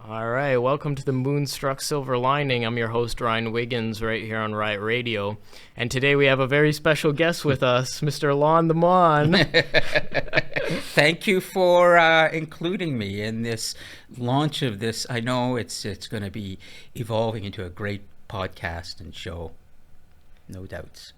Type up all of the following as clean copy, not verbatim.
All right, welcome to the Moonstruck Silver Lining. I'm your host, Ryan Wiggins, right here on Riot Radio. And today we have a very special guest with us, Mr. Lon the Mon. Thank you for including me in this launch of this. I know it's going to be evolving into a great podcast and show, no doubts.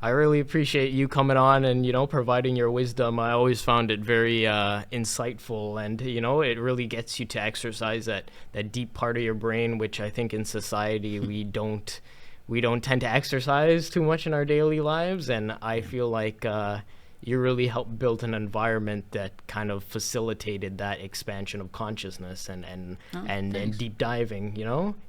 I really appreciate you coming on and, providing your wisdom. I always found it very insightful, and, it really gets you to exercise that deep part of your brain, which I think in society we don't tend to exercise too much in our daily lives. And I feel like you really helped build an environment that kind of facilitated that expansion of consciousness and deep diving,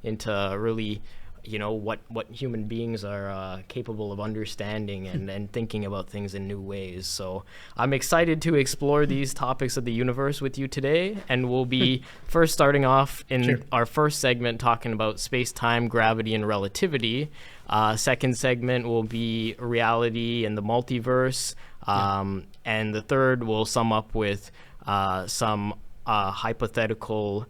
into really what human beings are capable of understanding and thinking about things in new ways. So I'm excited to explore these topics of the universe with you today, and we'll be first starting off in our first segment talking about space-time, gravity, and relativity. Second segment will be reality and the multiverse, and the third will sum up with some hypothetical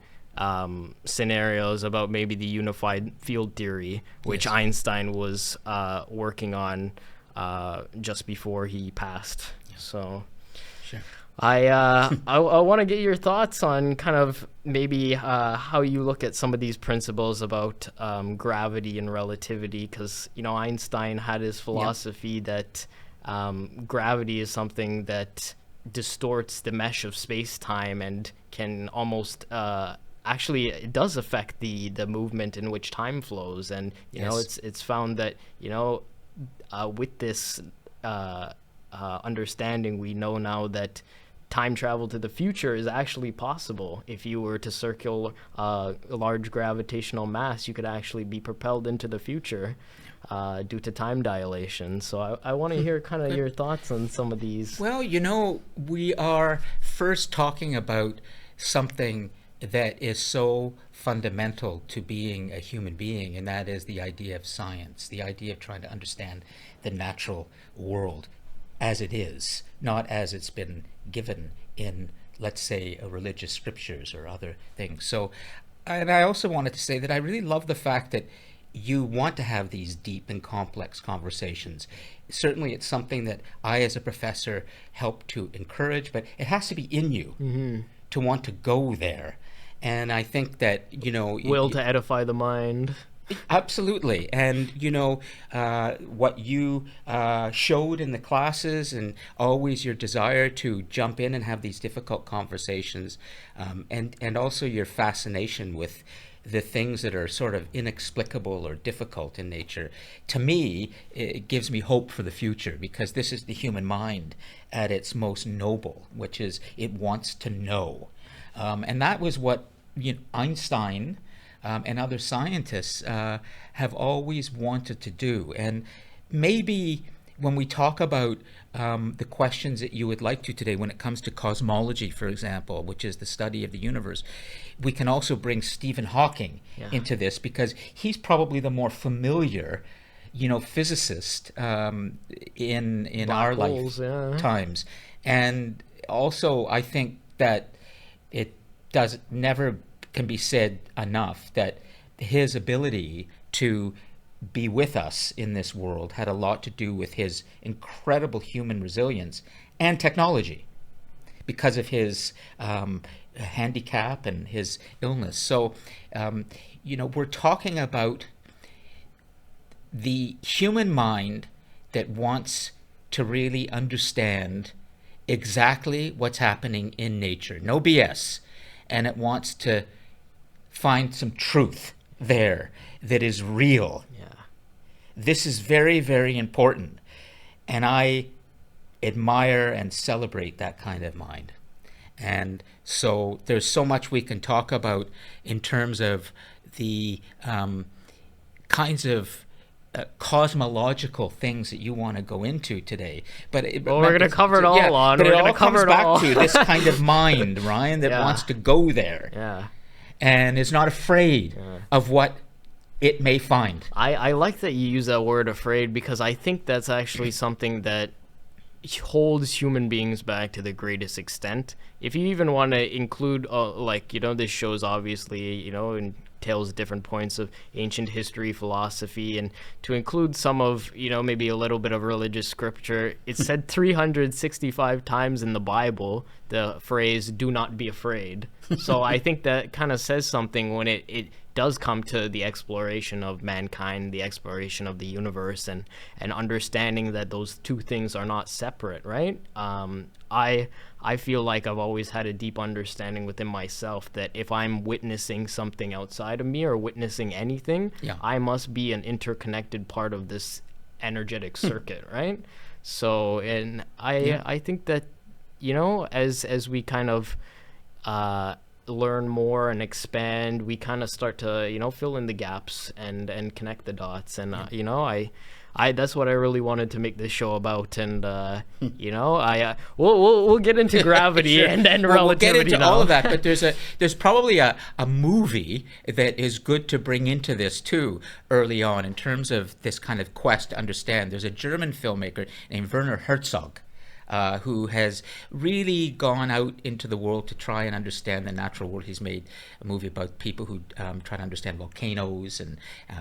scenarios about maybe the unified field theory, which Einstein was working on just before he passed. So I want to get your thoughts on kind of maybe how you look at some of these principles about gravity and relativity, because Einstein had his philosophy that gravity is something that distorts the mesh of space-time and can almost actually, it does affect the movement in which time flows, and it's found that with this understanding, we know now that time travel to the future is actually possible. If you were to circle a large gravitational mass, you could actually be propelled into the future due to time dilation. So I want to hear kind of your thoughts on some of these. Well, we are first talking about something that is so fundamental to being a human being, and that is the idea of science, the idea of trying to understand the natural world as it is, not as it's been given in, let's say, religious scriptures or other things. So, and I also wanted to say that I really love the fact that you want to have these deep and complex conversations. Certainly it's something that I, as a professor, help to encourage, but it has to be in you to want to go there. And I think that, will to edify the mind. Absolutely. And, what you showed in the classes, and always your desire to jump in and have these difficult conversations, and also your fascination with the things that are sort of inexplicable or difficult in nature, to me, it gives me hope for the future, because this is the human mind at its most noble, which is it wants to know. And that was what Einstein and other scientists have always wanted to do. And maybe when we talk about the questions that you would like to today, when it comes to cosmology, for example, which is the study of the universe, we can also bring Stephen Hawking into this, because he's probably the more familiar physicist in Black our holes, lifetimes. And also I think that it never can be said enough that his ability to be with us in this world had a lot to do with his incredible human resilience and technology, because of his handicap and his illness. So, we're talking about the human mind that wants to really understand exactly what's happening in nature. No BS. And it wants to find some truth there that is real. This is very, very important. And I admire and celebrate that kind of mind. And so there's so much we can talk about in terms of the kinds of cosmological things that you want to go into today, but we're going to cover it all on. But we're it all comes back to this kind of mind, Ryan, that wants to go there, and is not afraid of what it may find. I like that you use that word "afraid," because I think that's actually something that holds human beings back to the greatest extent. If you even want to include, like, this shows obviously, entails different points of ancient history, philosophy, and to include some of, maybe a little bit of religious scripture. It's said 365 times in the Bible, the phrase, do not be afraid. So I think that kind of says something when it does come to the exploration of mankind, the exploration of the universe, and understanding that those two things are not separate, right? I feel like I've always had a deep understanding within myself that if I'm witnessing something outside of me or witnessing anything, Yeah. I must be an interconnected part of this energetic circuit, right? So, and I think that, as we kind of learn more and expand, we kind of start to fill in the gaps and connect the dots. And I that's what I really wanted to make this show about. And we'll get into gravity Sure. and Well, relativity. we'll get into now. all of that, but there's probably a movie that is good to bring into this too early on in terms of this kind of quest to understand. There's a German filmmaker named Werner Herzog, who has really gone out into the world to try and understand the natural world. He's made a movie about people who try to understand volcanoes and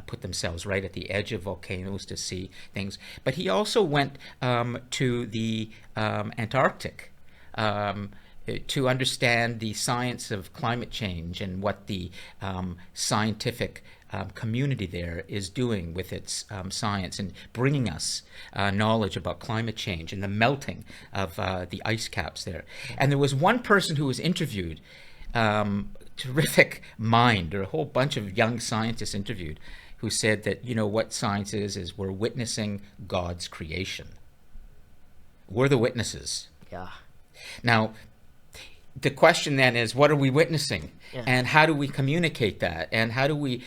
put themselves right at the edge of volcanoes to see things. But he also went to the Antarctic to understand the science of climate change and what the scientific community there is doing with its science and bringing us knowledge about climate change and the melting of the ice caps there. And there was one person who was interviewed, terrific mind, or a whole bunch of young scientists interviewed, who said that, what science is we're witnessing God's creation. We're the witnesses. Yeah. Now, the question then is, what are we witnessing? Yeah. And how do we communicate that? And how do we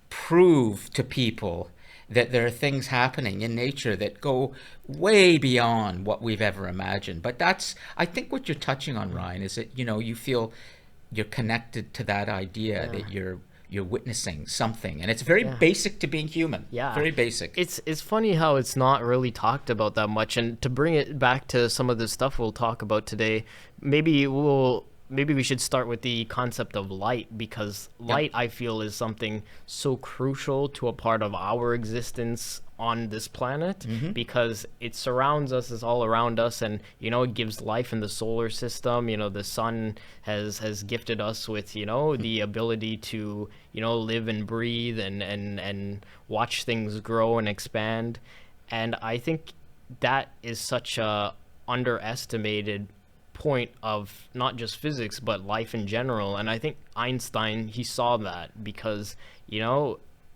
prove to people that there are things happening in nature that go way beyond what we've ever imagined? But that's, I think, what you're touching on, Ryan, is that, you feel you're connected to that idea that you're witnessing something, and it's very basic to being human. Yeah, very basic. It's funny how it's not really talked about that much. And to bring it back to some of the stuff we'll talk about today, maybe we should start with the concept of light, because light, I feel, is something so crucial to a part of our existence on this planet, because it surrounds us, is all around us, and it gives life in the solar system. The sun has gifted us with the ability to live and breathe and watch things grow and expand. And I think that is such a underestimated point of not just physics but life in general. And I think Einstein, he saw that, because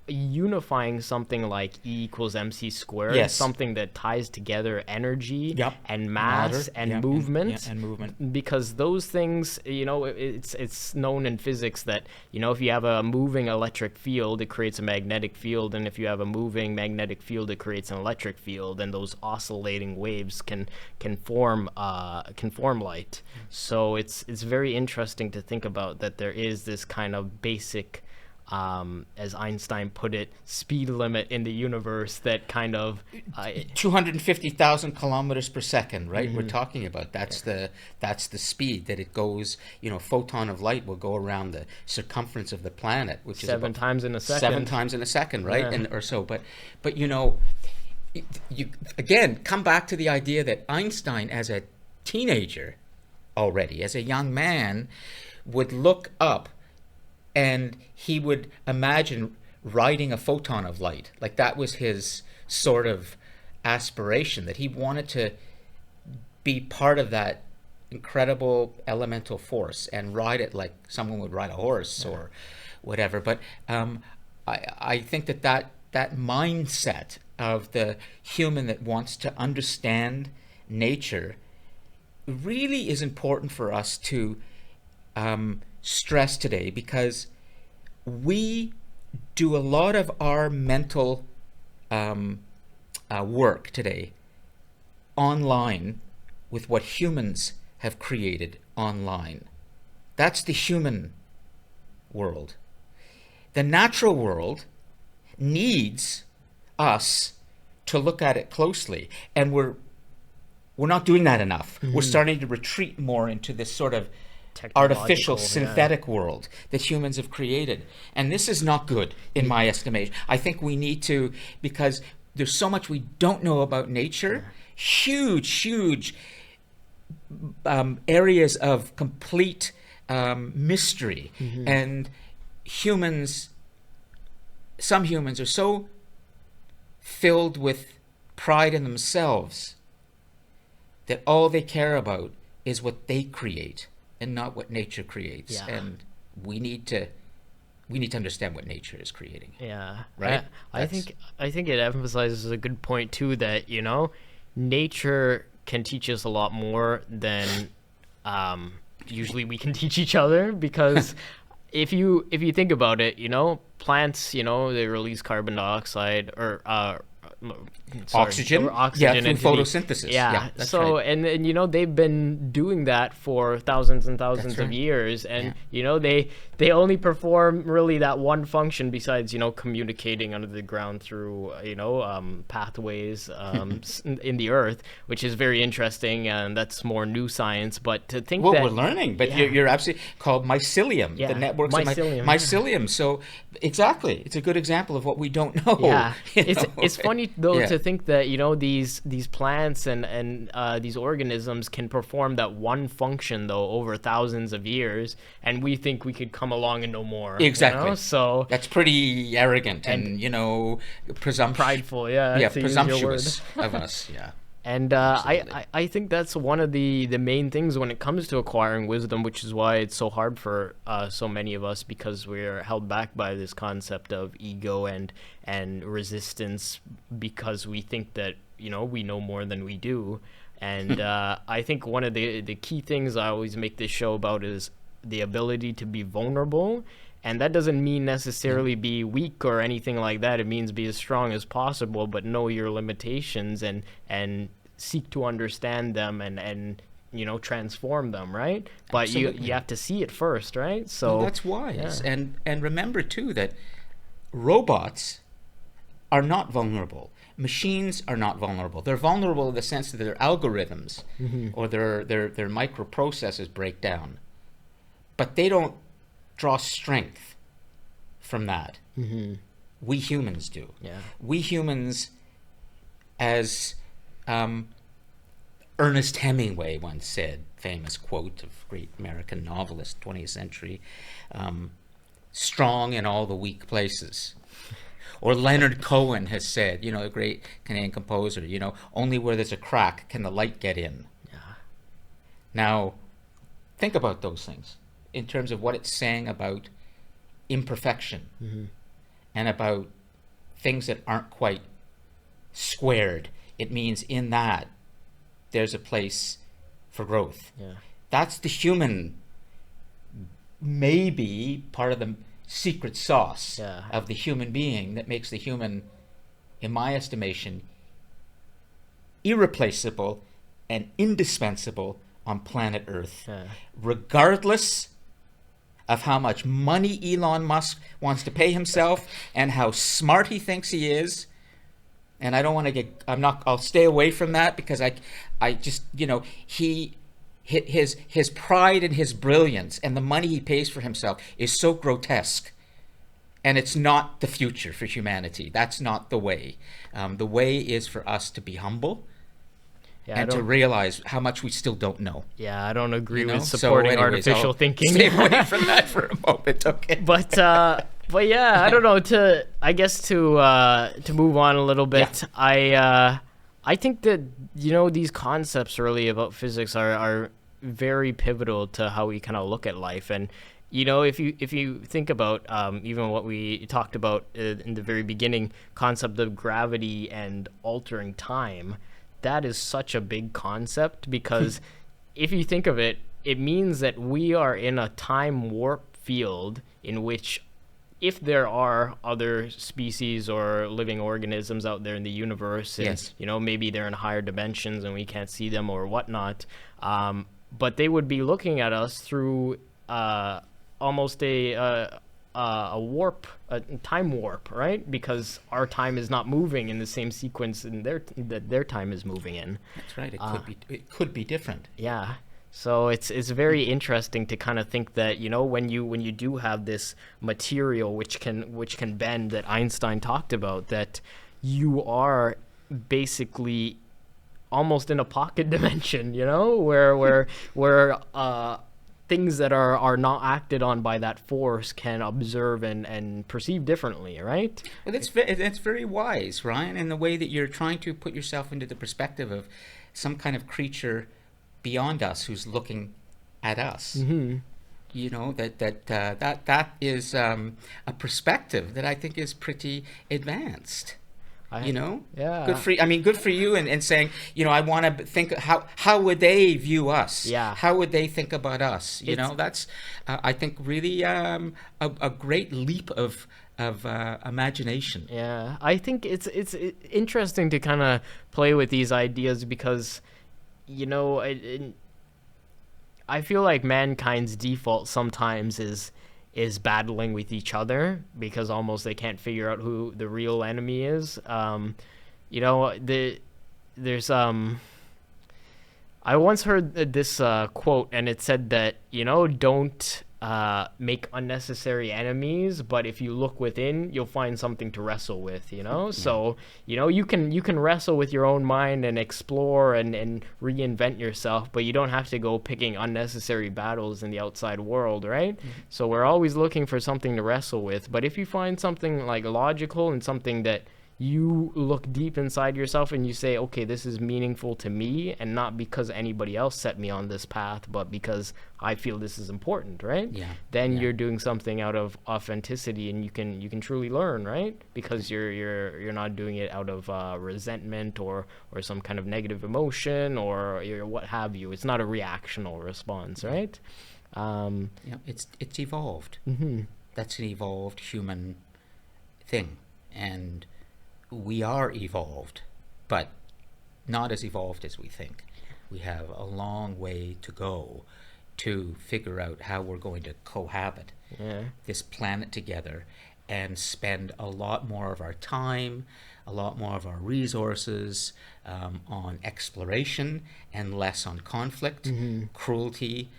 unifying something like E equals mc squared, Yes. something that ties together energy Yep. and mass Matter. and Yep. movement, and movement. because those things, it's known in physics that if you have a moving electric field, it creates a magnetic field, and if you have a moving magnetic field, it creates an electric field, and those oscillating waves can form light. So it's very interesting to think about that there is this kind of basic, as Einstein put it, speed limit in the universe that kind of 250,000 kilometers per second, right? We're talking about that's the speed that it goes. A photon of light will go around the circumference of the planet, which is seven about times in a second. 7 times in a second, right? Yeah. And or so. But you again come back to the idea that Einstein, as a teenager already, as a young man, would look up and he would imagine riding a photon of light. Like, that was his sort of aspiration, that he wanted to be part of that incredible elemental force and ride it like someone would ride a horse or whatever. But I think that mindset of the human that wants to understand nature really is important for us to stress today, because we do a lot of our mental work today online with what humans have created online. That's the human world. The natural world needs us to look at it closely, and we're we're not doing that enough. We're starting to retreat more into this sort of artificial, Technological, yeah. synthetic world that humans have created. And this is not good, in my estimation. I think we need to, because there's so much we don't know about nature, huge areas of complete mystery. And some humans are so filled with pride in themselves that all they care about is what they create and not what nature creates. Yeah. And we need to understand what nature is creating. Yeah, Right? I think it emphasizes a good point too, that nature can teach us a lot more than usually we can teach each other, because if you think about it, plants, they release carbon dioxide or Oxygen? oxygen Yeah, through into the- photosynthesis. Yeah, Yeah, that's so right. and they've been doing that for thousands and thousands That's of right. years, and they only perform really that one function besides communicating under the ground through pathways in the earth, which is very interesting, and that's more new science. But to think Well, that we're learning, but Yeah. you're absolutely called mycelium. Yeah, The networks mycelium, of mycelium. So exactly, it's a good example of what we don't know. Yeah, you it's know? it's funny though Yeah. to think that these plants and these organisms can perform that one function though over thousands of years, and we think we could come along and know more. Exactly. So That's pretty arrogant and presumptuous. prideful, yeah, Yeah, to use your word. presumptuous of us. Yeah. And Absolutely. I think that's one of the main things when it comes to acquiring wisdom, which is why it's so hard for so many of us, because we're held back by this concept of ego and resistance, because we think that we know more than we do. And I think one of the key things I always make this show about is the ability to be vulnerable. And that doesn't mean necessarily be weak or anything like that. It means be as strong as possible, but know your limitations and seek to understand them and transform them, right? But Absolutely. you have to see it first, right? So Well, that's wise. yeah. And remember too that robots are not vulnerable. Machines are not vulnerable. They're vulnerable in the sense that their algorithms or their microprocessors break down. But they don't draw strength from that. We humans do. Yeah. We humans, as Ernest Hemingway once said, famous quote of great American novelist, 20th century, strong in all the weak places. Or Leonard Cohen has said, a great Canadian composer, only where there's a crack can the light get in. Yeah. Now, think about those things in terms of what it's saying about imperfection and about things that aren't quite squared. It means in that there's a place for growth. Yeah. That's the human, maybe part of the secret sauce Yeah. of the human being that makes the human, in my estimation, irreplaceable and indispensable on planet Earth. Yeah. Regardless of how much money Elon Musk wants to pay himself and how smart he thinks he is. And I don't want to I'll stay away from that, because I just, his pride and his brilliance and the money he pays for himself is so grotesque. And it's not the future for humanity. That's not the way. The way is for us to be humble Yeah, and to realize how much we still don't know. Yeah, I don't agree with So supporting anyways, artificial I'll thinking. Stay away from that for a moment, okay? But yeah, I don't know. To move on a little bit, I think that these concepts really about physics are very pivotal to how we kind of look at life. And if you think about even what we talked about in the very beginning, concept of gravity and altering time, that is such a big concept, because if you think of it, it means that we are in a time warp field in which, if there are other species or living organisms out there in the universe, and Yes. maybe they're in higher dimensions and we can't see them or whatnot, but they would be looking at us through almost a a warp, a time warp, right? Because our time is not moving in the same sequence that their time is moving in. That's right. It could be different. Yeah. So it's very interesting to kind of think that, you know, when you do have this material which can bend, that Einstein talked about, that you are basically almost in a pocket dimension, you know, where things that are not acted on by that force can observe and perceive differently, right? Well, that's very wise, Ryan, in the way that you're trying to put yourself into the perspective of some kind of creature beyond us who's looking at us. Mm-hmm. You know, that is a perspective that I think is pretty advanced. You know, yeah. Good for you, and saying, you know, I want to think how would they view us? Yeah. How would they think about us? You know, that's I think really a great leap of imagination. Yeah, I think it's interesting to kind of play with these ideas because, you know, I feel like mankind's default sometimes is battling with each other because almost they can't figure out who the real enemy is. You know, there's I once heard this quote, and it said that, you know, don't make unnecessary enemies, but if you look within, you'll find something to wrestle with, you know? So, you know, you can wrestle with your own mind and explore and reinvent yourself, but you don't have to go picking unnecessary battles in the outside world, right? Mm-hmm. So we're always looking for something to wrestle with, but if you find something like logical and something that you look deep inside yourself and you say, okay, this is meaningful to me, and not because anybody else set me on this path, but because I feel this is important, right? Yeah. Then you're doing something out of authenticity, and you can truly learn, right? Because you're not doing it out of resentment or some kind of negative emotion or what have you. It's not a reactional response, right? Yeah, it's evolved. Mm-hmm. That's an evolved human thing, and we are evolved, but not as evolved as we think. We have a long way to go to figure out how we're going to cohabit this planet together and spend a lot more of our time, a lot more of our resources on exploration and less on conflict, cruelty,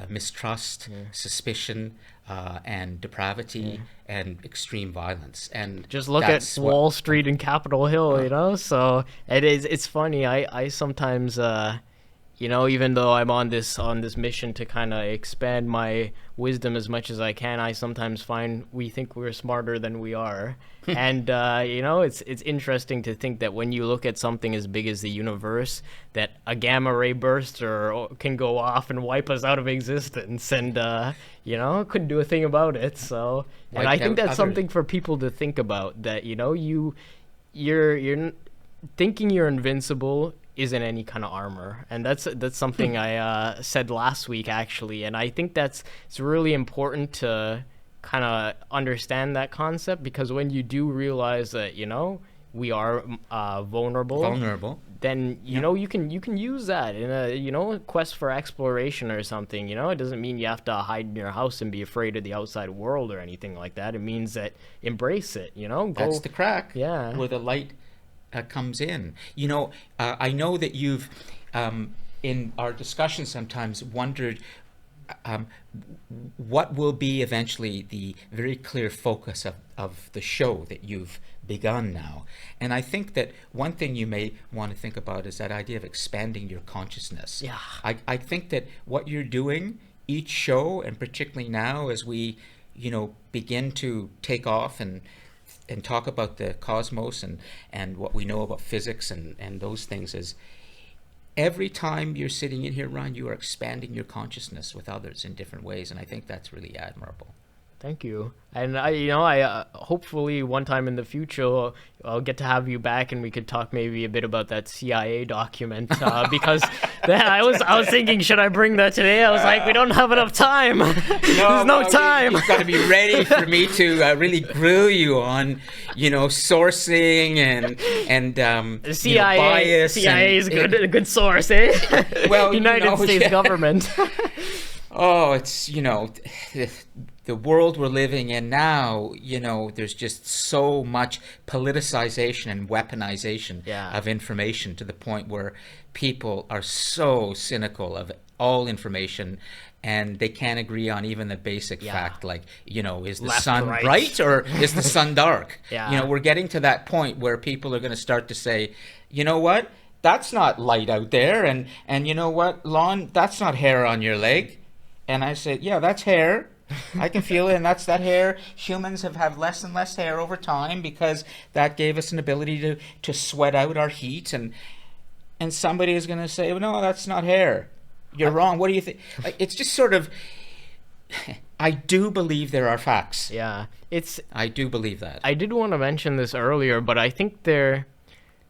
mistrust, suspicion, and depravity and extreme violence. And just look at Wall Street and Capitol Hill, you know? So it's funny. I sometimes, you know, even though I'm on this mission to kind of expand my wisdom as much as I can, I sometimes find we think we're smarter than we are. And, you know, it's interesting to think that when you look at something as big as the universe, that a gamma ray burst can go off and wipe us out of existence, and, you know, couldn't do a thing about it. So, and I think that's something for people to think about, that, you know, you're thinking you're invincible isn't any kind of armor, and that's something I said last week, actually, and I think it's really important to kind of understand that concept, because when you do realize that, you know, we are vulnerable, then you know you can use that in a, you know, quest for exploration or something. You know, it doesn't mean you have to hide in your house and be afraid of the outside world or anything like that. It means that embrace it, you know. That's the crack where the light comes in. You know, I know that you've in our discussion sometimes wondered what will be eventually the very clear focus of the show that you've begun now. And I think that one thing you may want to think about is that idea of expanding your consciousness. Yeah. I think that what you're doing each show, and particularly now as we, you know, begin to take off and talk about the cosmos and what we know about physics and those things, is every time you're sitting in here, Ron, you are expanding your consciousness with others in different ways, and I think that's really admirable. Thank you. And I hopefully one time in the future I'll get to have you back and we could talk maybe a bit about that CIA document, because then I was thinking, should I bring that today? I was like, we don't have enough time. There's no time. You've got to be ready for me to really grill you on, you know, sourcing and the CIA, you know, bias. CIA is a good source, eh? Well, United States government. Oh, it's, you know, the world we're living in now, there's just so much politicization and weaponization Yeah. of information to the point where people are so cynical of all information, and they can't agree on even the basic Yeah. fact, like, is the Left, sun right. bright or is the sun dark? Yeah. We're getting to that point where people are going to start to say, you know what? That's not light out there, and you know what, Lon, that's not hair on your leg. And I said, yeah, that's hair. I can feel it, and that's that hair. Humans have had less and less hair over time because that gave us an ability to sweat out our heat. And somebody is going to say, well, no, that's not hair. You're wrong. What do you think? Like, it's just sort of, I do believe there are facts. Yeah. I do believe that. I did want to mention this earlier, but I think they're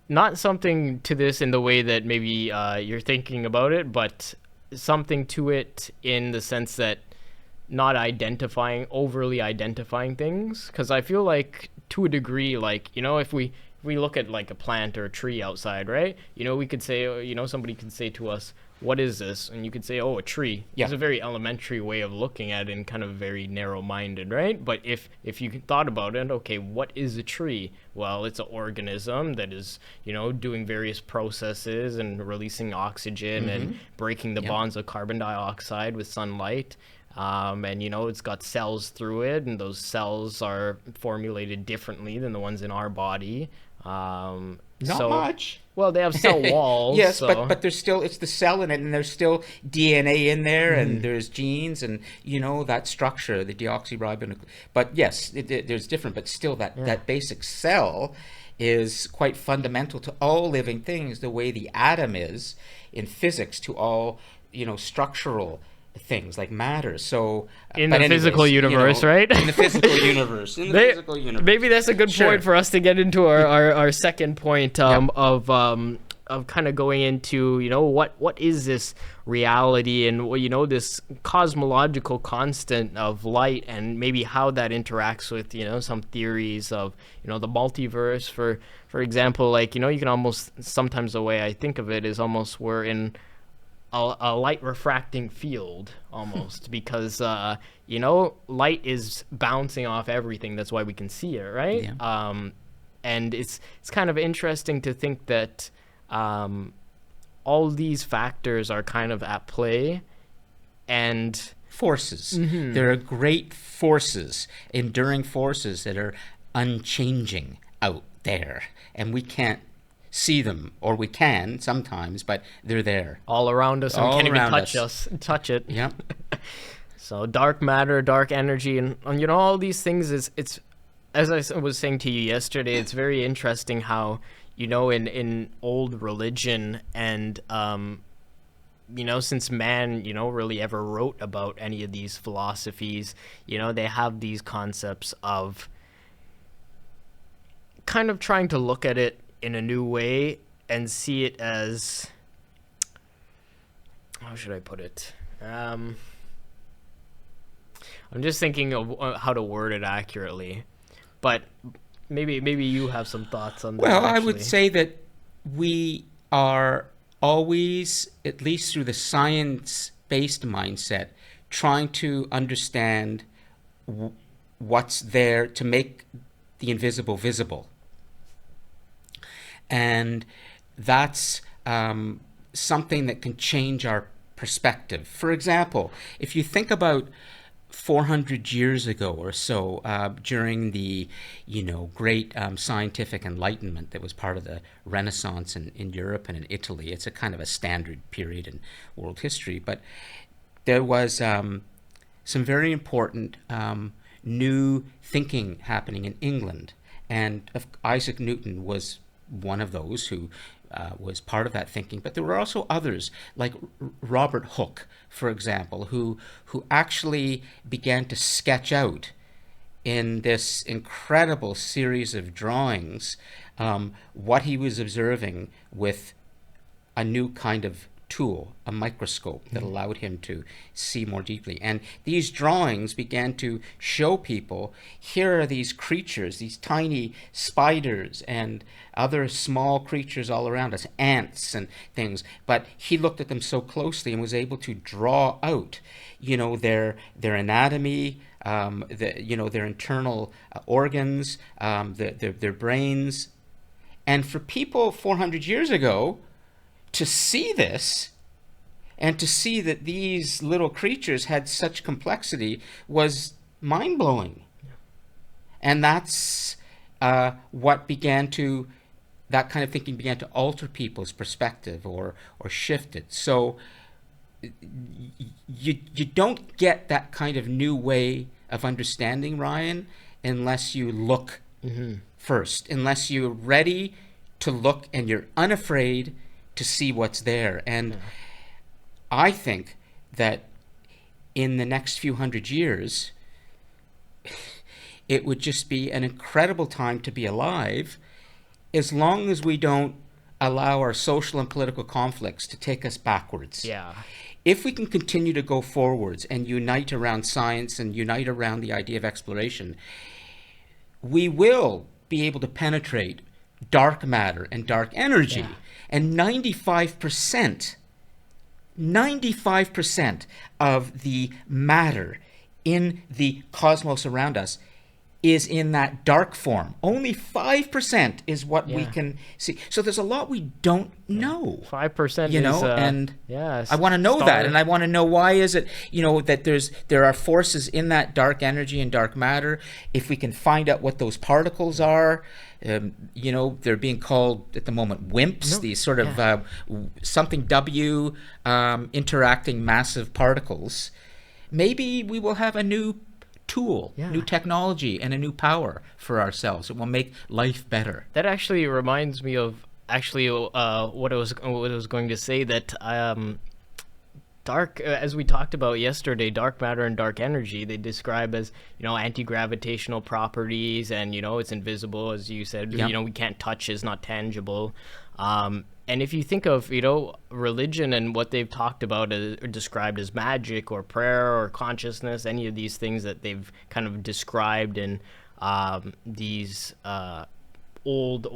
not something to this in the way that maybe you're thinking about it, but something to it in the sense that not overly identifying things. Because I feel like, to a degree, like, if we look at like a plant or a tree outside, right? We could say, somebody could say to us, what is this? And you could say, oh, a tree. Yeah. It's a very elementary way of looking at it and kind of very narrow-minded, right? But if you thought about it, okay, what is a tree? Well, it's an organism that is, doing various processes and releasing oxygen and breaking the bonds of carbon dioxide with sunlight. And it's got cells through it, and those cells are formulated differently than the ones in our body. Not much. Well, they have cell walls. Yes, so. but there's still, it's the cell in it, and there's still DNA in there, and there's genes, and that structure, the deoxyribonucleic. But yes, there's different, but still that basic cell is quite fundamental to all living things, the way the atom is in physics to all structural things like matter. So in the physical universe, right? In the physical universe. Maybe that's a good point for us to get into our second point of kind of going into what is this reality and this cosmological constant of light, and maybe how that interacts with some theories of the multiverse. For example, like you can almost, sometimes the way I think of it is almost we're in a light refracting field almost because light is bouncing off everything. That's why we can see it, right? Yeah. And it's kind of interesting to think that all these factors are kind of at play, and forces. There are great forces, enduring forces that are unchanging out there, and we can't see them, or we can sometimes, but they're there all around us, and we can't even touch it. Yeah. So dark matter, dark energy, and all these things it's as I was saying to you yesterday, it's very interesting how in old religion and since man really ever wrote about any of these philosophies, they have these concepts of kind of trying to look at it in a new way and see it as, how should I put it? I'm just thinking of how to word it accurately, but maybe you have some thoughts on that. Well, actually. I would say that we are always, at least through the science-based mindset, trying to understand what's there to make the invisible visible. And that's something that can change our perspective. For example, if you think about 400 years ago or so, during the great scientific enlightenment that was part of the Renaissance in Europe and in Italy, it's a kind of a standard period in world history, but there was some very important new thinking happening in England, and Isaac Newton was one of those who was part of that thinking. But there were also others, like Robert Hooke, for example, who actually began to sketch out in this incredible series of drawings what he was observing with a new kind of tool, a microscope that allowed him to see more deeply. And these drawings began to show people, here are these creatures, these tiny spiders and other small creatures all around us, ants and things. But he looked at them so closely and was able to draw out, their anatomy, their internal organs, their brains. And for people 400 years ago to see this and to see that these little creatures had such complexity was mind-blowing. And that's what began to, that kind of thinking began to alter people's perspective or shift it. So you don't get that kind of new way of understanding, Ryan, unless you look first, unless you're ready to look and you're unafraid to see what's there. And I think that in the next few hundred years, it would just be an incredible time to be alive, as long as we don't allow our social and political conflicts to take us backwards. Yeah. If we can continue to go forwards and unite around science and unite around the idea of exploration, we will be able to penetrate dark matter and dark energy. Yeah. And 95% of the matter in the cosmos around us is in that dark form. Only 5% is what we can see. So there's a lot we don't know. 5% you know, is, and yeah, I want to know star. that, and I want to know why is it, that there are forces in that dark energy and dark matter. If we can find out what those particles are, they're being called at the moment WIMPs, these sort of something W interacting massive particles. Maybe we will have a new tool, new technology, and a new power for ourselves. It will make life better. That actually reminds me of what I was going to say, that dark, as we talked about yesterday, dark matter and dark energy, they describe as, anti-gravitational properties, and, it's invisible, as you said, we can't touch, is not tangible. And if you think of, religion and what they've talked about or described as magic or prayer or consciousness, any of these things that they've kind of described in these old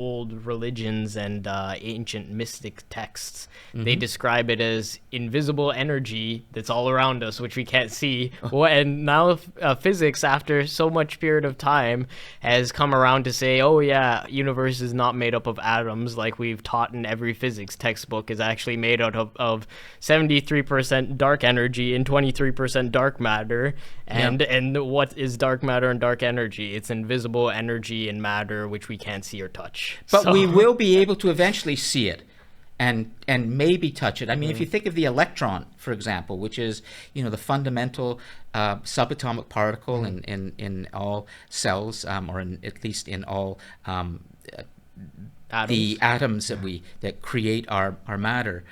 religions and ancient mystic texts, they describe it as invisible energy that's all around us, which we can't see. And now physics, after so much period of time, has come around to say, oh yeah, universe is not made up of atoms like we've taught in every physics textbook, is actually made out of 73% dark energy and 23% dark matter. And what is dark matter and dark energy? It's invisible energy and matter which we can't see or touch. But we will be able to eventually see it and maybe touch it. I mean, if you think of the electron, for example, which is, the fundamental subatomic particle in all cells, or at least in all the atoms that create our matter.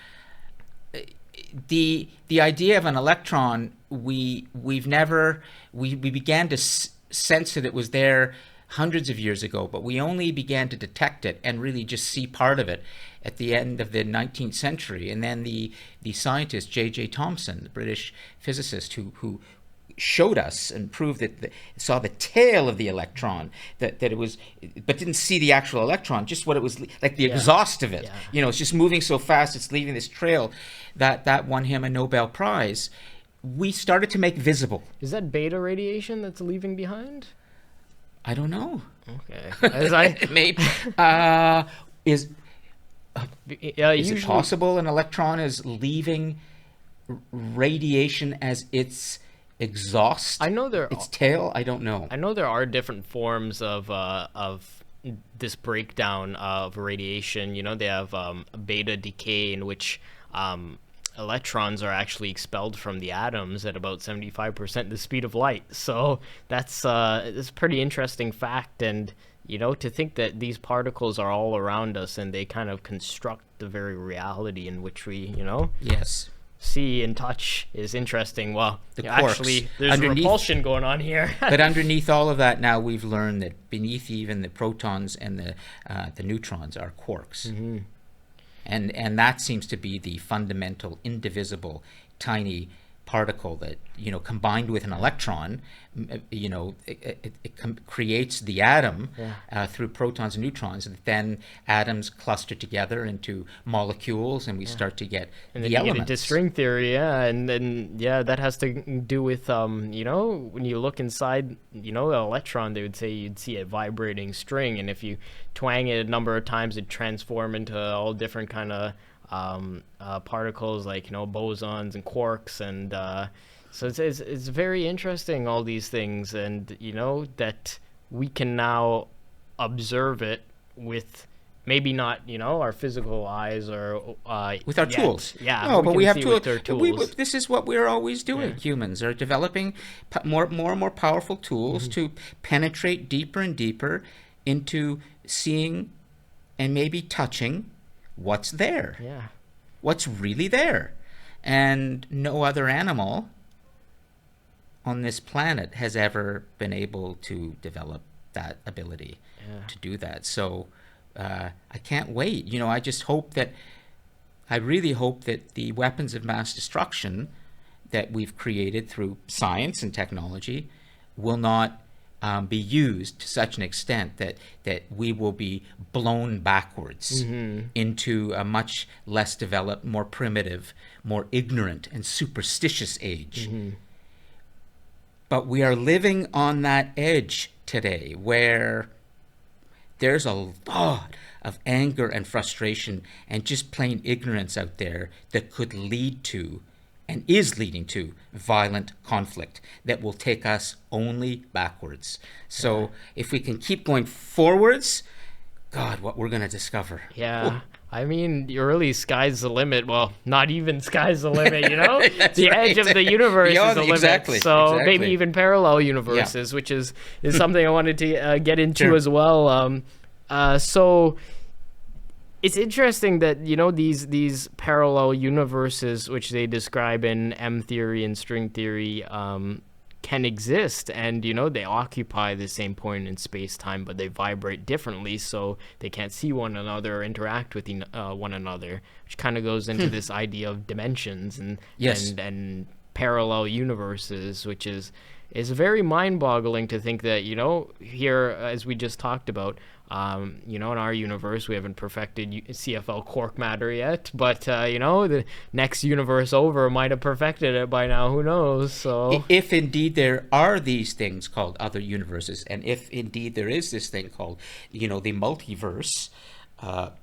The idea of an electron, we began to sense that it was there hundreds of years ago, but we only began to detect it and really just see part of it at the end of the 19th century. And then the scientist J.J. Thomson, the British physicist, who showed us and proved that saw the tail of the electron, that it was, but didn't see the actual electron, just what it was like, the exhaust of it. It's just moving so fast, it's leaving this trail. That won him a Nobel Prize. We started to make visible. Is that beta radiation that's leaving behind? I don't know. Okay. Maybe. Is it possible an electron is leaving radiation as its exhaust? I know its tail. I don't know. I know there are different forms of this breakdown of radiation. They have beta decay, in which electrons are actually expelled from the atoms at about 75% the speed of light. So that's a pretty interesting fact. And to think that these particles are all around us and they kind of construct the very reality in which we see and touch is interesting. Well, actually, there's repulsion going on here. But underneath all of that, now we've learned that beneath even the protons and the neutrons are quarks. And that seems to be the fundamental, indivisible, tiny particle that, combined with an electron, creates the atom through protons and neutrons, and then atoms cluster together into molecules, and we start to get And the then you get elements. into string theory, and then that has to do with when you look inside, an electron, they would say you'd see a vibrating string, and if you twang it a number of times, it transform into all different kind of particles, like bosons and quarks, and so it's very interesting, all these things, and that we can now observe it with maybe not our physical eyes or With our yet. tools. Yeah, No, but we have see tools. with our tools. This is what we're always doing. Humans are developing more and more powerful tools to penetrate deeper and deeper into seeing and maybe touching what's there. Yeah. What's really there. And no other animal on this planet has ever been able to develop that ability to do that. So I can't wait. I really hope that the weapons of mass destruction that we've created through science and technology will not be used to such an extent that we will be blown backwards into a much less developed, more primitive, more ignorant and superstitious age. But we are living on that edge today where there's a lot of anger and frustration and just plain ignorance out there that could lead to and is leading to violent conflict that will take us only backwards. So if we can keep going forwards, God, what we're going to discover. Yeah. I mean, really, sky's the limit. Well, not even sky's the limit, the edge of the universe is the limit. Exactly. So maybe even parallel universes, which is something I wanted to get into as well. So it's interesting that, these parallel universes, which they describe in M theory and string theory, can exist, and they occupy the same point in space-time, but they vibrate differently, so they can't see one another or interact with one another, which kind of goes into this idea of dimensions and parallel universes, which is very mind-boggling to think that here, as we just talked about, in our universe, we haven't perfected CFL quark matter yet, but the next universe over might have perfected it by now. Who knows? So, if indeed there are these things called other universes, and if indeed there is this thing called, the multiverse,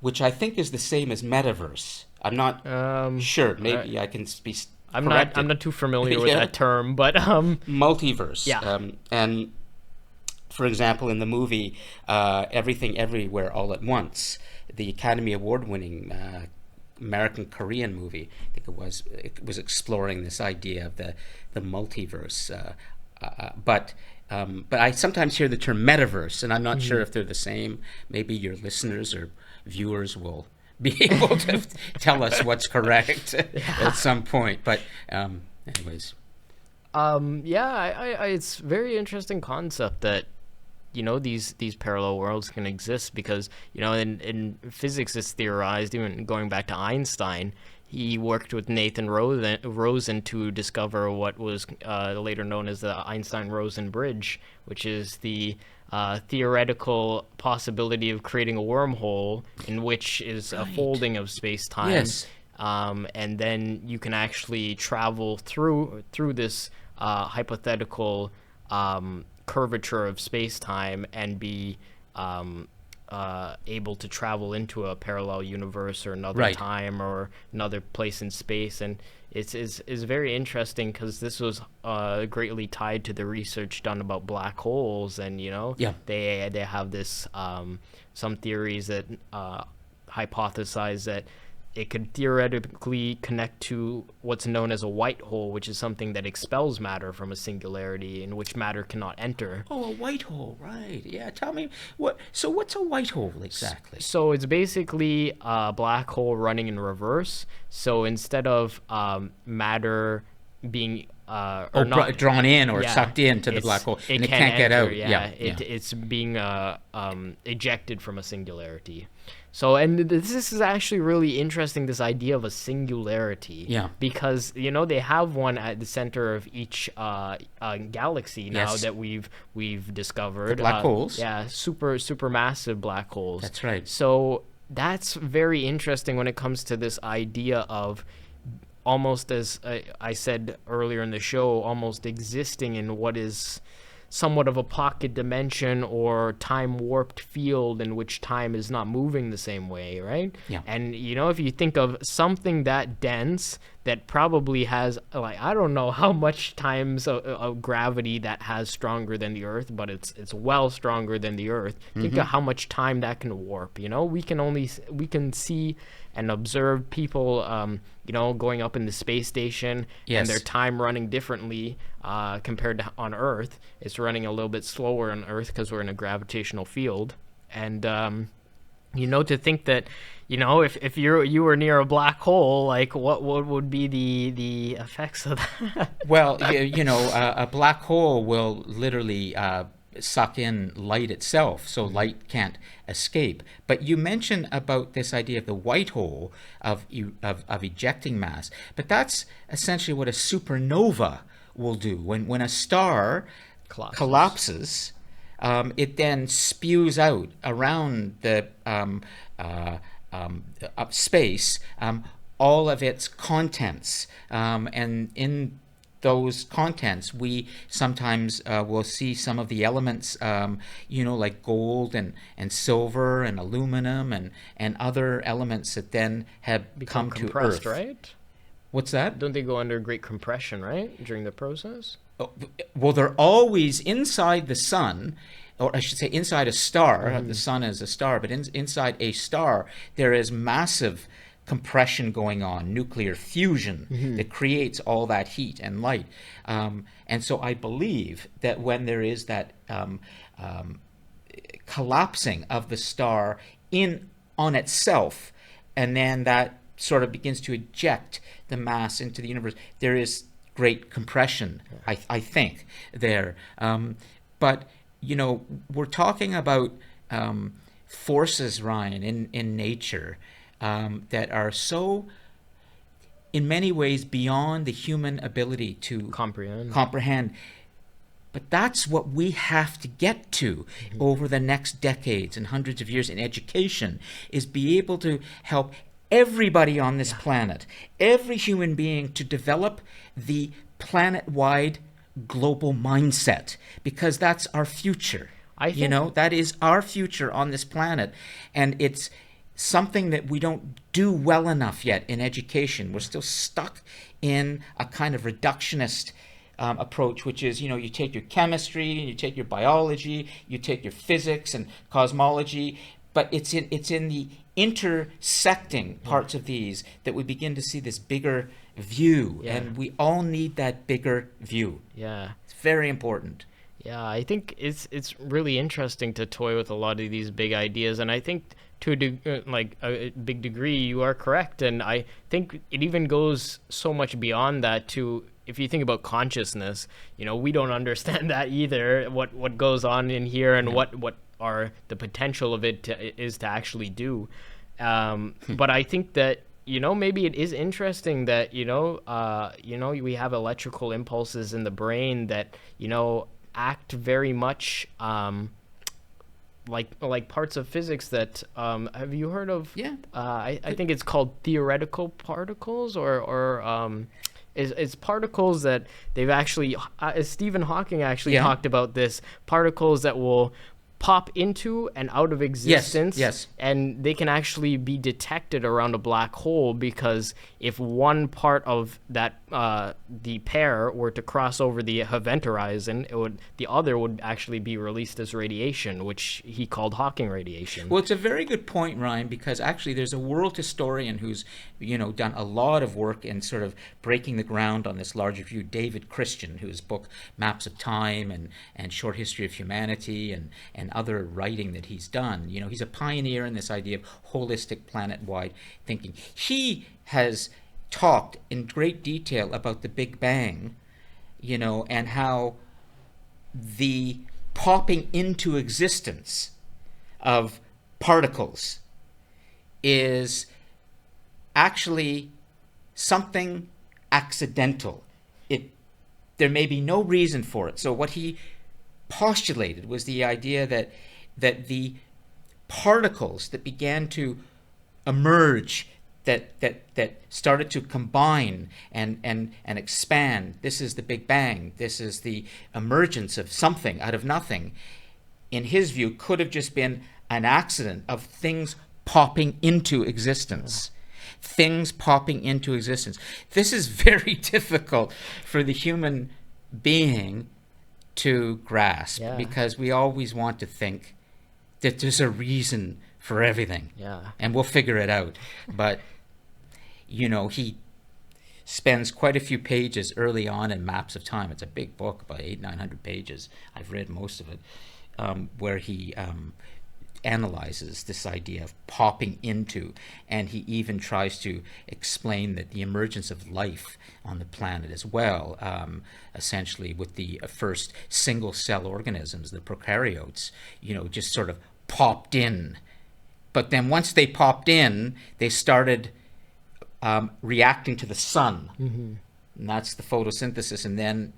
which I think is the same as metaverse. I'm not sure. Maybe I can be corrected. I'm not too familiar with that term, but multiverse. Yeah. And for example, in the movie Everything Everywhere All at Once, the Academy Award-winning American-Korean movie, I think it was exploring this idea of the multiverse. But I sometimes hear the term metaverse, and I'm not sure if they're the same. Maybe your listeners or viewers will be able to tell us what's correct at some point. But anyways. It's a very interesting concept that these parallel worlds can exist, because in physics it's theorized, even going back to Einstein. He worked with Nathan Rosen to discover what was later known as the Einstein-Rosen bridge, which is the theoretical possibility of creating a wormhole in which is a folding of space-time. Yes. And then you can actually travel through this hypothetical curvature of space-time and be able to travel into a parallel universe or another time or another place in space. And it's very interesting, because this was greatly tied to the research done about black holes, and they have this some theories that hypothesize that it could theoretically connect to what's known as a white hole, which is something that expels matter from a singularity in which matter cannot enter. Oh, a white hole, right. Yeah, tell me, what's a white hole exactly? So it's basically a black hole running in reverse. So instead of matter being or not drawn in or yeah, sucked into the black hole, and it can't get enter, out. yeah, Yeah. it's being ejected from a singularity. So, and this is actually really interesting, this idea of a singularity. Yeah. Because, they have one at the center of each galaxy now Yes. that we've discovered. The black holes. Yeah, super massive black holes. That's right. So that's very interesting when it comes to this idea of almost, as I said earlier in the show, almost existing in what is somewhat of a pocket dimension or time warped field in which time is not moving the same way, right? Yeah. And if you think of something that dense that probably has, like, I don't know how much times of gravity that has stronger than the Earth, but it's well stronger than the Earth. Think of how much time that can warp. We can see and observe people going up in the space station, Yes. and their time running differently compared to on Earth. It's running a little bit slower on Earth because we're in a gravitational field. And to think that if you were near a black hole, like what would be the effects of that? Well, a black hole will literally suck in light itself, so light can't escape. But you mentioned about this idea of the white hole of ejecting mass, but that's essentially what a supernova will do. When a star collapses, it then spews out around the space all of its contents, and in those contents, we sometimes will see some of the elements, like gold and silver and aluminum and other elements that then have come to compressed, Earth. Right? What's that? Don't they go under great compression, right, during the process? Well, they're always inside the sun, or I should say inside a star. The sun is a star, but inside a star, there is massive compression going on, nuclear fusion that creates all that heat and light. And so I believe that when there is that collapsing of the star on itself, and then that sort of begins to eject the mass into the universe, there is great compression, I think, there. But, we're talking about forces, Ryan, in nature that are so, in many ways, beyond the human ability to comprehend. But that's what we have to get to over the next decades and hundreds of years in education, is be able to help everybody on this planet, every human being, to develop the planet-wide global mindset, because that's our future. That is our future on this planet, and it's something that we don't do well enough yet in education. We're still stuck in a kind of reductionist approach, which is, you take your chemistry, and you take your biology, you take your physics and cosmology, but it's in the intersecting parts of these that we begin to see this bigger view, and we all need that bigger view. Yeah. It's very important. Yeah, I think it's really interesting to toy with a lot of these big ideas, and I think to a big degree you are correct, and I think it even goes so much beyond that to, if you think about consciousness, we don't understand that either, what goes on in here and what are the potential of it is to actually do. But I think that maybe it is interesting that we have electrical impulses in the brain that act very much like parts of physics that have you heard of? I think it's called theoretical particles, or it's particles that they've actually Stephen Hawking actually talked about this, particles that will pop into and out of existence. Yes. And they can actually be detected around a black hole, because if one part of that the pair were to cross over the event horizon, the other would actually be released as radiation, which he called Hawking radiation. Well, it's a very good point, Ryan, because actually there's a world historian who's done a lot of work in sort of breaking the ground on this larger view, David Christian, whose book Maps of Time and Short History of Humanity and other writing that he's done. He's a pioneer in this idea of holistic planet-wide thinking. He has talked in great detail about the Big Bang and how the popping into existence of particles is actually something accidental. There may be no reason for it. So what he postulated was the idea that the particles that began to emerge, that started to combine and expand. This is the Big Bang. This is the emergence of something out of nothing. In his view, could have just been an accident of things popping into existence. Things popping into existence. This is very difficult for the human being to grasp, because we always want to think that there's a reason for everything. And we'll figure it out. But, he spends quite a few pages early on in Maps of Time. It's a big book, about 800-900 pages. I've read most of it, where he analyzes this idea of popping into, and he even tries to explain that the emergence of life on the planet as well, essentially with the first single-cell organisms, the prokaryotes, just sort of popped in. But then once they popped in, they started reacting to the sun. And that's the photosynthesis, and then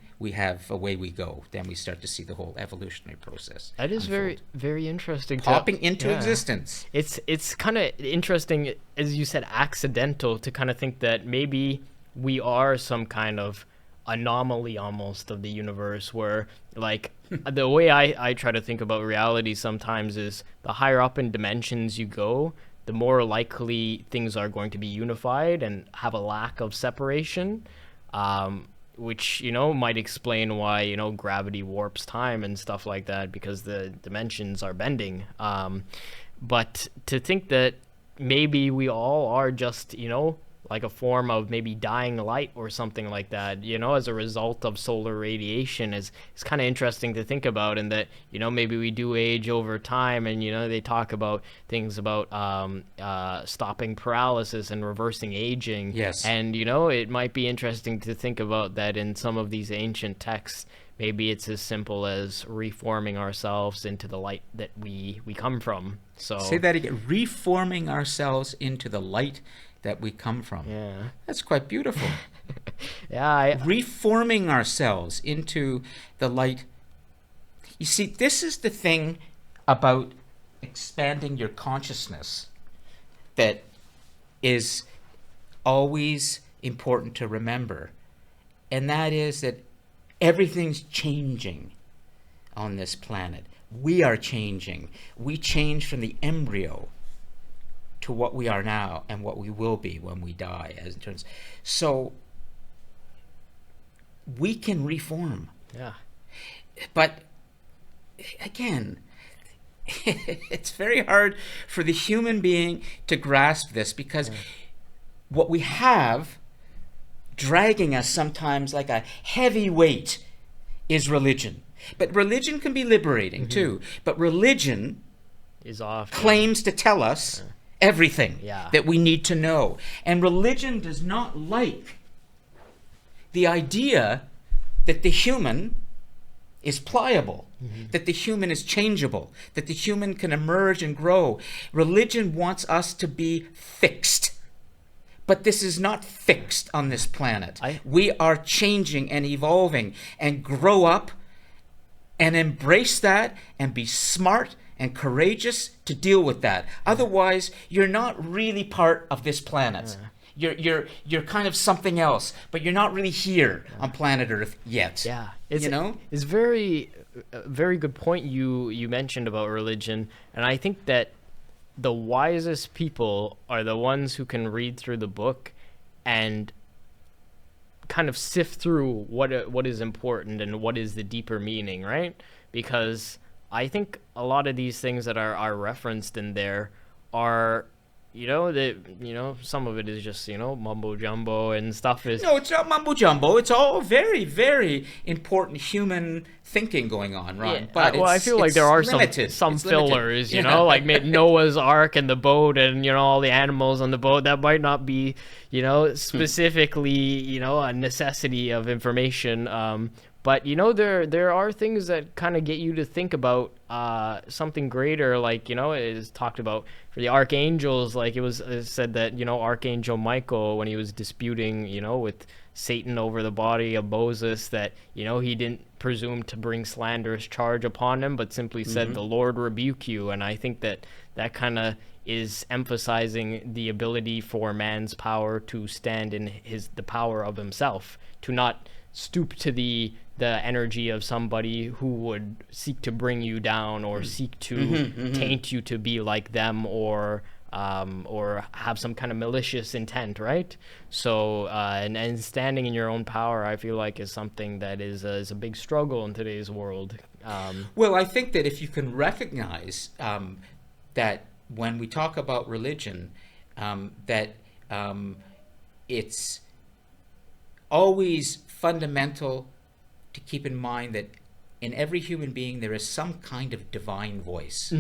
away we go. Then we start to see the whole evolutionary process. That is unfold. very interesting. Popping into existence. It's kind of interesting, as you said, accidental, to kind of think that maybe we are some kind of anomaly almost of the universe, where, like, the way I try to think about reality sometimes is the higher up in dimensions you go, the more likely things are going to be unified and have a lack of separation. Which, might explain why, gravity warps time and stuff like that, because the dimensions are bending. But to think that maybe we all are just, like a form of maybe dying light or something like that, as a result of solar radiation is kind of interesting to think about. And that, maybe we do age over time, and, they talk about things about stopping paralysis and reversing aging. Yes. And, it might be interesting to think about that in some of these ancient texts. Maybe it's as simple as reforming ourselves into the light that we come from. So say that again. Reforming ourselves into the light that we come from. Yeah. That's quite beautiful. Reforming ourselves into the light. You see, this is the thing about expanding your consciousness that is always important to remember. And that is that everything's changing on this planet. We are changing. We change from the embryo to what we are now and what we will be when we die. So we can reform. Yeah. But again, it's very hard for the human being to grasp this, because what we have dragging us sometimes like a heavy weight is religion. But religion can be liberating too. But religion is often claims to tell us everything that we need to know. And religion does not like the idea that the human is pliable, that the human is changeable, that the human can emerge and grow. Religion wants us to be fixed. But this is not fixed on this planet. We are changing and evolving, and grow up and embrace that and be smart and courageous to deal with that. Otherwise, you're not really part of this planet. You're kind of something else, but you're not really here on planet Earth yet. Yeah. It's a very good point you mentioned about religion, and I think that the wisest people are the ones who can read through the book and kind of sift through what is important and what is the deeper meaning, right? Because I think a lot of these things that are referenced in there are some of it is just, mumbo jumbo and stuff is. No, it's not mumbo jumbo. It's all very, very important human thinking going on, Ron. Yeah, But I feel like there are limited. some It's limited. fillers, Yeah. like Noah's Ark and the boat and all the animals on the boat. That might not be, specifically, a necessity of information. But there are things that kind of get you to think about something greater, like it is talked about for the archangels. Like it was said that Archangel Michael, when he was disputing with Satan over the body of Moses, that he didn't presume to bring slanderous charge upon him, but simply said, "The Lord rebuke you." And I think that kind of is emphasizing the ability for man's power to stand in the power of himself, to not stoop to the energy of somebody who would seek to bring you down or seek to taint you to be like them, or have some kind of malicious intent, right? So and standing in your own power, I feel like, is something that is a big struggle in today's world. Well, I think that if you can recognize that when we talk about religion, that it's always fundamental to keep in mind that in every human being there is some kind of divine voice.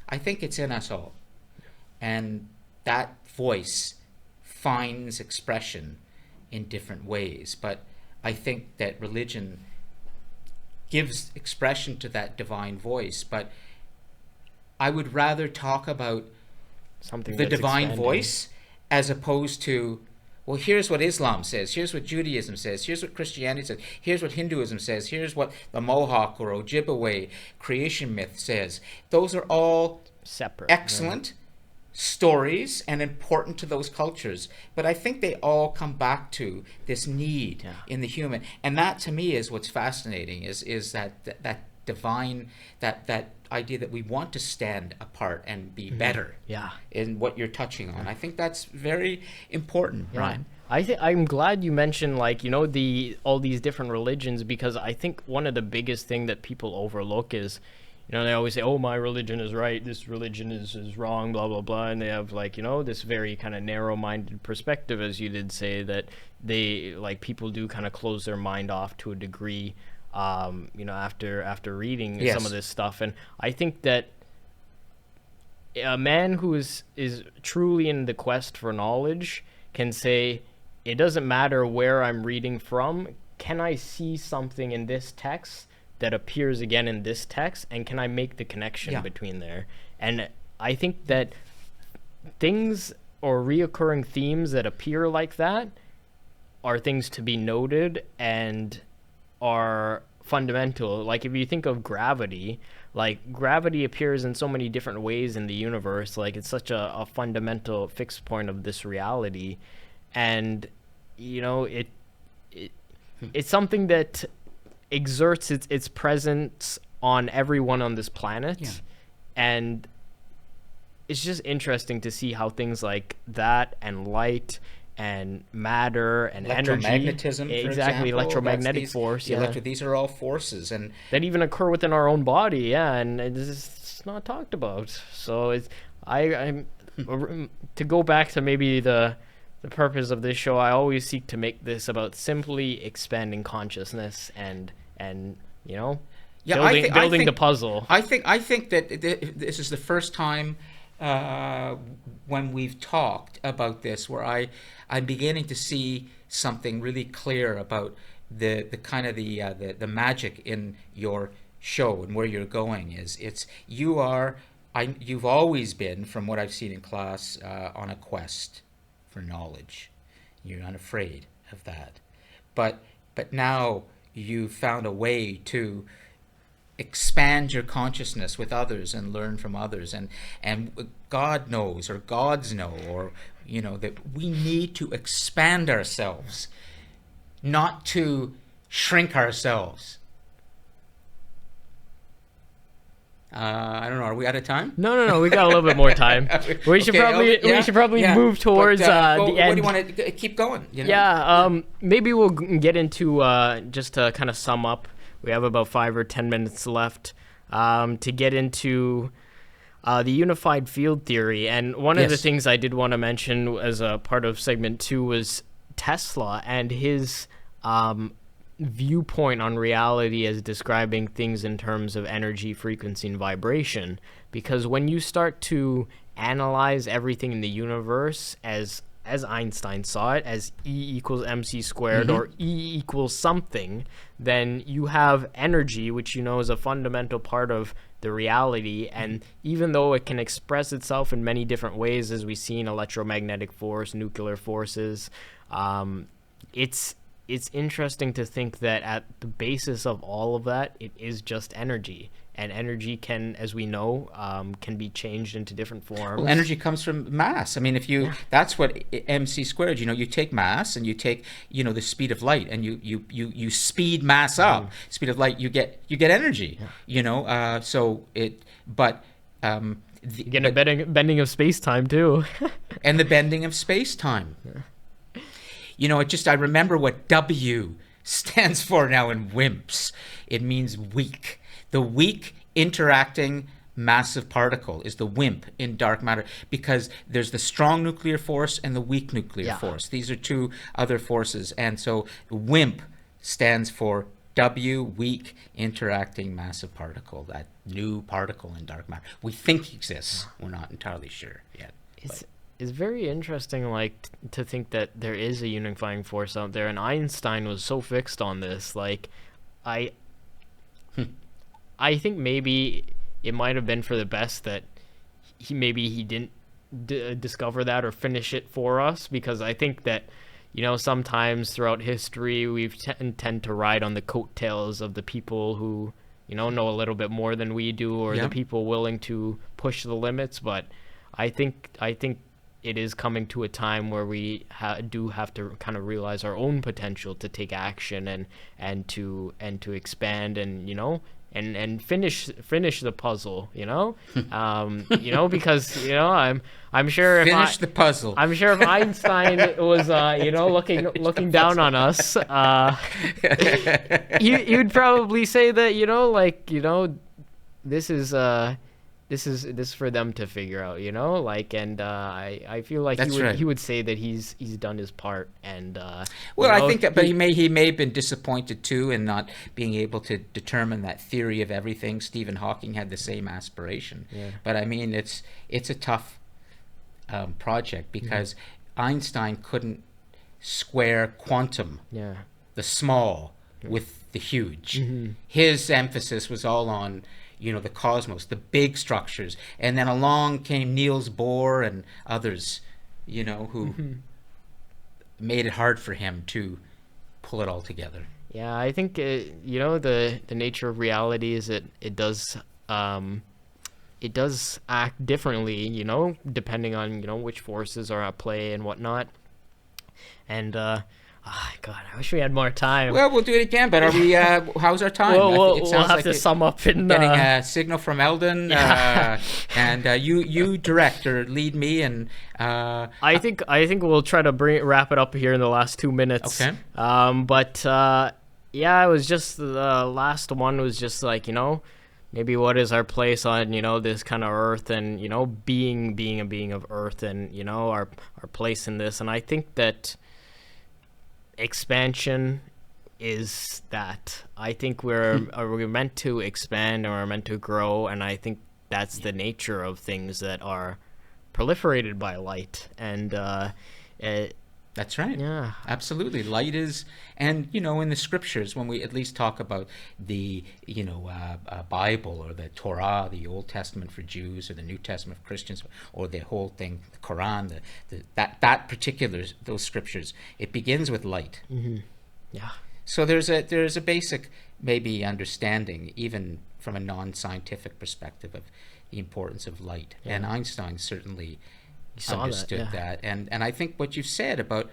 I think it's in us all. And that voice finds expression in different ways. But I think that religion gives expression to that divine voice. But I would rather talk about Something the that's divine expanding. voice as opposed to, well, here's what Islam says, here's what Judaism says, here's what Christianity says, here's what Hinduism says, here's what the Mohawk or Ojibwe creation myth says. Those are all Separate. excellent stories and important to those cultures. But I think they all come back to this need in the human. And that, to me, is what's fascinating, is that divine, that idea that we want to stand apart and be better in what you're touching on. I think that's very important, Ryan. I'm glad you mentioned, like, all these different religions, because I think one of the biggest thing that people overlook is, they always say, oh, my religion is right, this religion is wrong, blah, blah, blah. And they have, like, this very kind of narrow-minded perspective, as you did say, that they, like, people do kind of close their mind off to a degree, after reading some of this stuff. And I think that a man who is truly in the quest for knowledge can say, it doesn't matter where I'm reading from, can I see something in this text that appears again in this text, and can I make the connection between there? And I think that things or reoccurring themes that appear like that are things to be noted and are fundamental. Like, if you think of gravity, like, gravity appears in so many different ways in the universe. Like, it's such a fundamental fixed point of this reality. And, it's something that exerts its presence on everyone on this planet. And it's just interesting to see how things like that and light and matter and electromagnetism, energy, for exactly, example, electromagnetic force, these are all forces, and that even occur within our own body, and it's not talked about. So it's I'm to go back to maybe the purpose of this show. I always seek to make this about simply expanding consciousness and building the puzzle. I think that this is the first time when we've talked about this where I'm beginning to see something really clear about the kind of the magic in your show and where you're going. You've always been, from what I've seen in class, on a quest for knowledge. You're unafraid of that, but now you've found a way to expand your consciousness with others and learn from others, and God knows, or gods know, or that we need to expand ourselves, not to shrink ourselves. I don't know. Are we out of time? No. We got a little bit more time. We should probably move towards the end. What do you want to keep going? Maybe we'll get into just to kind of sum up. We have about 5 or 10 minutes left to get into. the unified field theory. And one of the Yes. things I did want to mention as a part of segment 2 was Tesla and his viewpoint on reality as describing things in terms of energy, frequency, and vibration. Because when you start to analyze everything in the universe as Einstein saw it, as E equals mc squared or E equals something, then you have energy, which you know is a fundamental part of the reality. And even though it can express itself in many different ways, as we see in electromagnetic force, nuclear forces, it's interesting to think that at the basis of all of that, it is just energy. And energy can, as we know, can be changed into different forms. Well, energy comes from mass. I mean, if you, that's what mc squared, you take mass and you take, the speed of light, and you speed mass up, speed of light, you get energy, so it, but, You get a bending of space-time, too. and the bending of space-time. I remember what W stands for now in WIMPs. It means weak. The weak interacting massive particle is the WIMP in dark matter, because there's the strong nuclear force and the weak nuclear force. These are two other forces. And so WIMP stands for W, weak interacting massive particle, that new particle in dark matter. We think exists. We're not entirely sure yet. It's very interesting, to think that there is a unifying force out there, and Einstein was so fixed on this. I think maybe it might have been for the best that he didn't discover that or finish it for us, because I think that sometimes throughout history we've tend to ride on the coattails of the people who know a little bit more than we do, or the people willing to push the limits. But I think it is coming to a time where we do have to kind of realize our own potential to take action and to expand and finish the puzzle, because I'm sure finish the puzzle. I'm sure if Einstein was looking down on us, you'd probably say that this is for them to figure out, and I feel like he would say that he's done his part. And I think that, but he may have been disappointed too in not being able to determine that theory of everything. Stephen Hawking had the same aspiration, but I mean it's a tough project, because Einstein couldn't square quantum, the small, with the huge. His emphasis was all on the cosmos, the big structures. And then along came Niels Bohr and others, who made it hard for him to pull it all together. Yeah, I think, the nature of reality is that it does act differently, depending on, which forces are at play and whatnot. And, God, I wish we had more time. Well, we'll do it again, but are we, how's our time? We'll have to sum up in... Getting a signal from Eldon, and you direct or lead me, and... I think we'll try to wrap it up here in the last 2 minutes. Okay. It was just, the last one was just maybe what is our place on, this kind of earth, and, being a being of earth, and, our place in this. And I think that expansion is that. I think we're meant to expand, and we're meant to grow, and I think that's the nature of things that are proliferated by light. And that's right. Yeah, absolutely. Light is, and in the scriptures, when we at least talk about the Bible or the Torah, the Old Testament for Jews, or the New Testament for Christians, or the whole thing, the Quran, that particular, those scriptures, it begins with light. Yeah. So there's a basic maybe understanding, even from a non-scientific perspective, of the importance of light. And Einstein certainly understood that. And I think what you've said about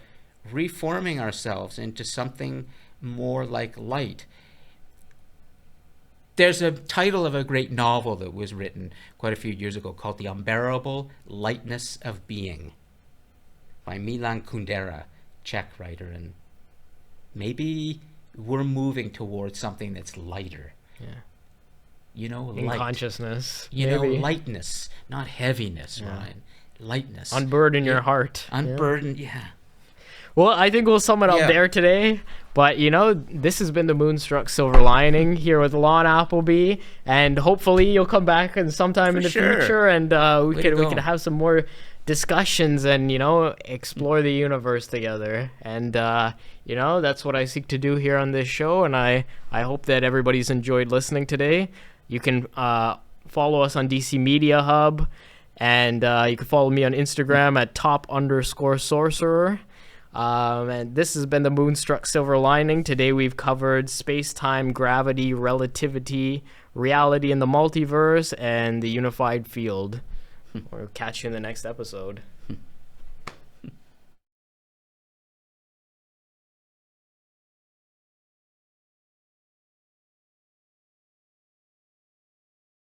reforming ourselves into something more like light. There's a title of a great novel that was written quite a few years ago called The Unbearable Lightness of Being by Milan Kundera, Czech writer. And maybe we're moving towards something that's lighter. in light. consciousness. You know, Maybe. lightness, not heaviness, Ryan. Lightness. Unburden your heart. Unburden, yeah. Well, I think we'll sum it up Yeah. there today. But, this has been the Moonstruck Silver Lining here with Lon Appleby. And hopefully you'll come back and sometime in the sure. future and we Way to can go. have some more discussions and, explore the universe together. And, that's what I seek to do here on this show. And I hope that everybody's enjoyed listening today. You can follow us on DC Media Hub. And you can follow me on Instagram at @top_sorcerer. And this has been the Moonstruck Silver Lining. Today we've covered space-time, gravity, relativity, reality in the multiverse, and the unified field. We'll catch you in the next episode.